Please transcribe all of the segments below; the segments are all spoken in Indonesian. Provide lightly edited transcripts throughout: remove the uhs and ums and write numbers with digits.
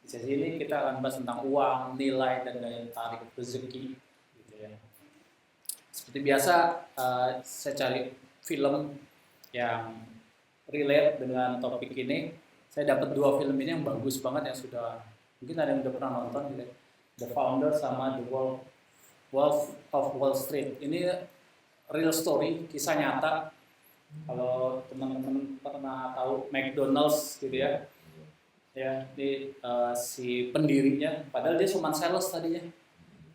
Di sesi ini kita akan bahas tentang uang, nilai, dan daya tarik rezeki. Gitu ya. Seperti biasa, saya cari film yang relate dengan topik ini. Saya dapat 2 film ini yang bagus banget, yang sudah mungkin ada yang udah pernah nonton gitu. The Founder sama The Wolf of Wall Street. Ini real story, kisah nyata. Kalau teman-teman pernah tahu McDonald's gitu ya, si pendirinya, padahal dia cuma sales tadinya.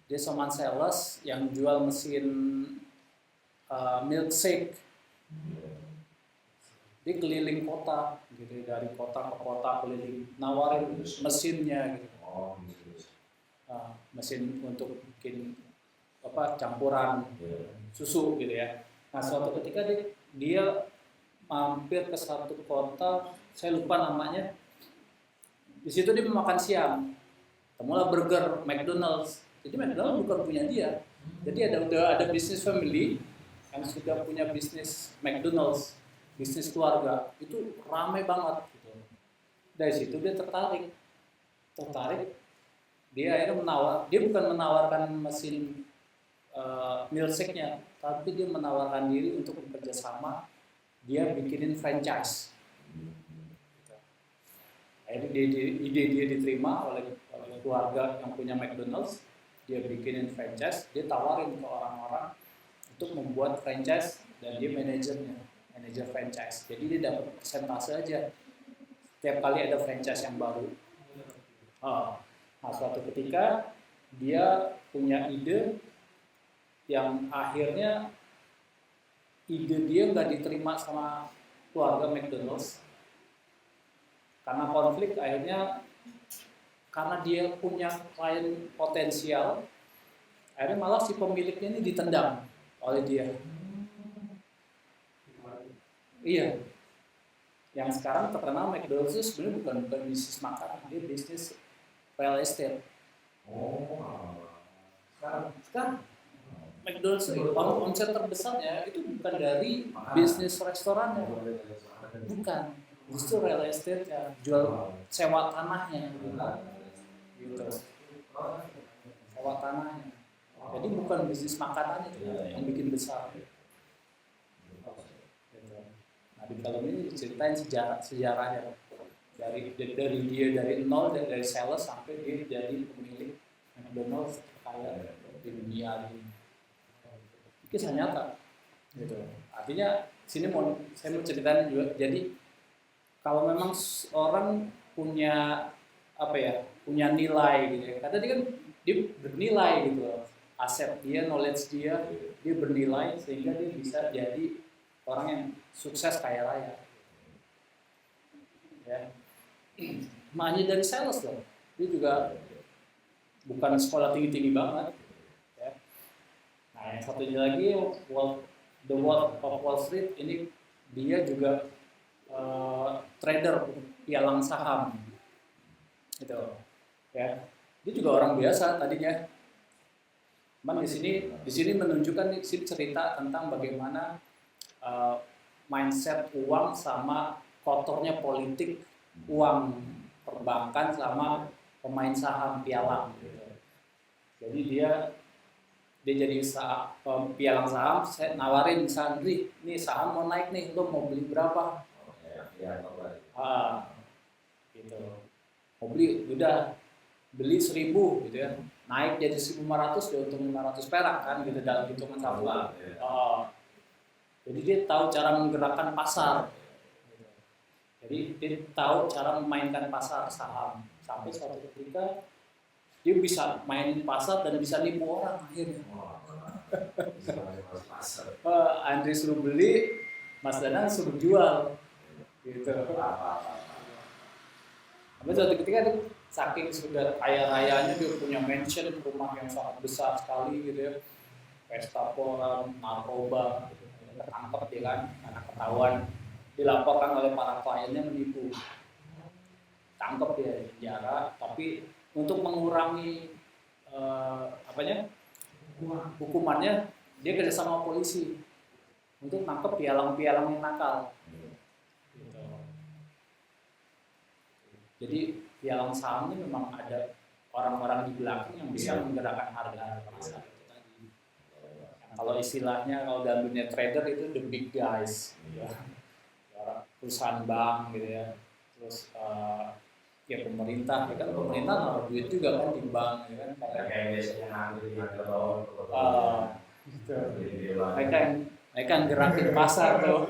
Dia cuma sales yang jual mesin milkshake. Dia keliling kota gitu, dari kota ke kota keliling nawarin mesinnya gitu. Mesin untuk bikin campuran susu gitu ya. Nah, suatu ketika dia mampir ke satu kota, saya lupa namanya. Di situ dia makan siang. Temulah burger McDonald's. Jadi McDonald's bukan punya dia. Jadi udah ada bisnis family yang sudah punya bisnis McDonald's, bisnis keluarga. Itu ramai banget gitu. Dari situ dia tertarik. Dia akhirnya dia bukan menawarkan mesin milkshake-nya, tapi dia menawarkan diri untuk bekerja sama. Dia bikinin franchise. Akhirnya ide dia diterima oleh keluarga yang punya McDonald's. Dia bikinin franchise, dia tawarin ke orang-orang untuk membuat franchise, dan dia manajer franchise. Jadi dia dapat persentase aja setiap kali ada franchise yang baru. Nah, suatu ketika dia punya ide yang akhirnya ide dia nggak diterima sama keluarga McDonald's. Karena konflik, akhirnya karena dia punya klien potensial, akhirnya malah si pemiliknya ini ditendang oleh dia. Iya. Yang sekarang terkenal McDonald's itu sebenarnya bukan bisnis makanan, dia bisnis real estate. Sekarang McDonald's omset terbesarnya itu bukan dari bisnis restorannya, bukan, justru real estate ya, jual sewa tanahnya gitu. Sewa tanahnya. Jadi bukan bisnis makanannya yang bikin besar. Nah, di film ini diceritain sejarahnya dari dia dari nol, dari sales sampai dia jadi pemilik McDonald's kaya di dunia ini. Kisah nyata gitu. Artinya saya mau ceritain juga. Jadi kalau memang orang punya punya nilai gitu ya. Kata dia kan dia bernilai gitu. Aset dia, knowledge dia bernilai sehingga dia bisa jadi orang yang sukses kaya raya. Ya. Makanya dari sales loh. Dia juga bukan sekolah tinggi-tinggi banget. Ya. Nah, yang satunya lagi The Wolf of Wall Street, ini dia juga trader pialang saham. Gitu. Ya. Dia juga orang biasa tadinya. Cuman di sini menunjukkan cerita tentang bagaimana mindset uang sama kotornya politik uang perbankan sama pemain saham pialang. Jadi dia jadi pialang saham, saya nawarin Sandri, nih saham mau naik nih, lo mau beli berapa? Gitu. Mau beli, udah beli 1.000 gitu ya, naik jadi 1.500, dia untung 500 perak kan gitu dalam hitungan satu. Jadi dia tahu cara menggerakkan pasar. Jadi dia tahu cara memainkan pasar saham. Sampai suatu ketika dia bisa mainin pasar dan bisa nipu orang akhirnya. Andri suruh beli, Mas Danang suruh jual. Gitu. Tapi suatu ketika dia saking sudah kaya rayanya, dia punya mansion, rumah yang sangat besar sekali gitu ya. Pesta pora, narkoba, ketangkep dia kan, karena ketahuan dilaporkan oleh para kliennya menipu, tangkap dia di penjara. Tapi untuk mengurangi hukumannya, dia kerja sama polisi untuk nangkep pialang-pialang yang nakal. Jadi pialang saham ini memang ada orang-orang di belakang yang bisa menggerakkan harga pasar itu tadi. Kalau istilahnya kalau dalam dunia trader itu the big guys, ya. Perusahaan bank gitu ya, terus ya pemerintah, ya kan pemerintah naruh duit juga kan di bank, ya kan kayak biasanya ngambil di harga bawah gitu. Mereka yang gerakin pasar tuh.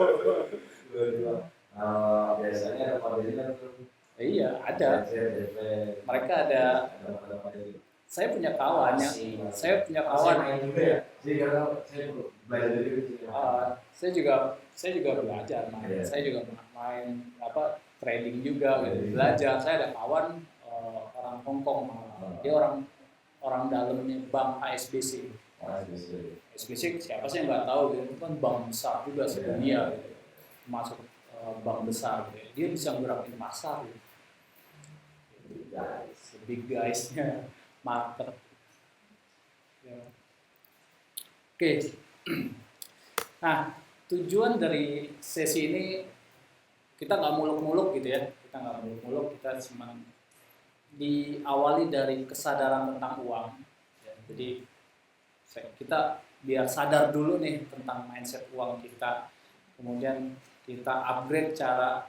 Biasanya ada pembelian tuh. Iya, ada. Mereka ada. Saya punya kawan yang saya juga belajar main. Saya juga main trading juga gitu. Belajar. Saya ada kawan orang Hong Kong, dia orang dalamnya bank HSBC. HSBC siapa sih yang nggak tahu gitu. Itu kan bank besar juga sedunia gitu. Masuk bank besar gitu. Dia bisa gerakin pasar gitu. Big guys-nya market. Ya. Oke. Nah, tujuan dari sesi ini kita nggak muluk-muluk gitu ya. Kita nggak muluk-muluk, kita cuma diawali dari kesadaran tentang uang. Ya, jadi kita biar sadar dulu nih tentang mindset uang kita. Kemudian kita upgrade cara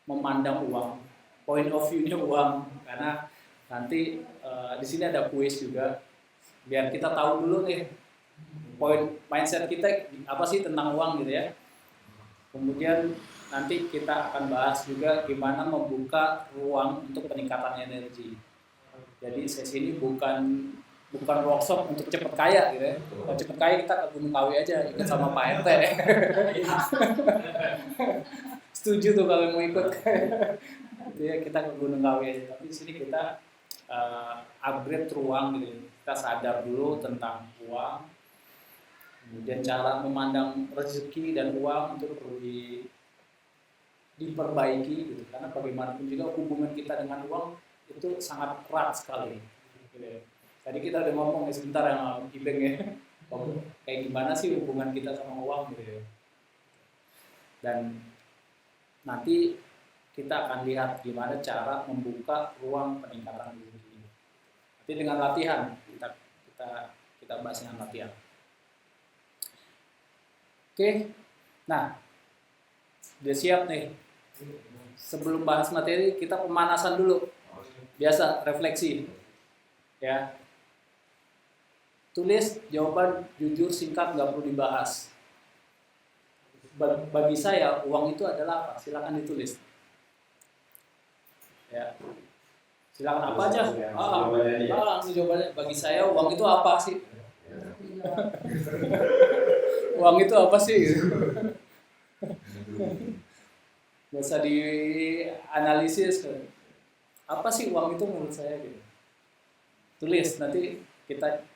memandang uang, point of view-nya uang, karena nanti di sini ada kuis juga biar kita tahu dulu nih mindset kita apa sih tentang uang gitu ya. Kemudian nanti kita akan bahas juga gimana membuka ruang untuk peningkatan energi. Jadi sesi ini bukan workshop untuk cepat kaya gitu ya. Kalau cepat kaya kita ke Gunung Kawi aja ikut sama Pak RT. Setuju tuh kalau mau ikut. Ya, kita ke Gunung Kawi aja. Tapi di sini kita upgrade ruang gitu. Kita sadar dulu tentang uang, kemudian cara memandang rezeki dan uang itu perlu diperbaiki gitu. Karena bagaimanapun juga hubungan kita dengan uang itu sangat erat sekali. Gitu. Tadi kita udah ngomong sebentar yang Ibeng ya, kayak gimana sih hubungan kita sama uang gitu ya. Dan nanti kita akan lihat gimana cara membuka ruang peningkatan diri. Nanti dengan latihan kita bahas dengan latihan. Oke, nah udah siap nih. Sebelum bahas materi kita pemanasan dulu. Biasa refleksi, ya. Tulis jawaban jujur, singkat, nggak perlu dibahas. Bagi saya uang itu adalah apa? Silakan ditulis. Ya. Silakan apa aja. Langsung jawabannya. Bagi saya uang itu apa sih? Uang itu apa sih? Nggak usah dianalisis. Apa sih uang itu menurut saya? Gitu. Tulis, nanti kita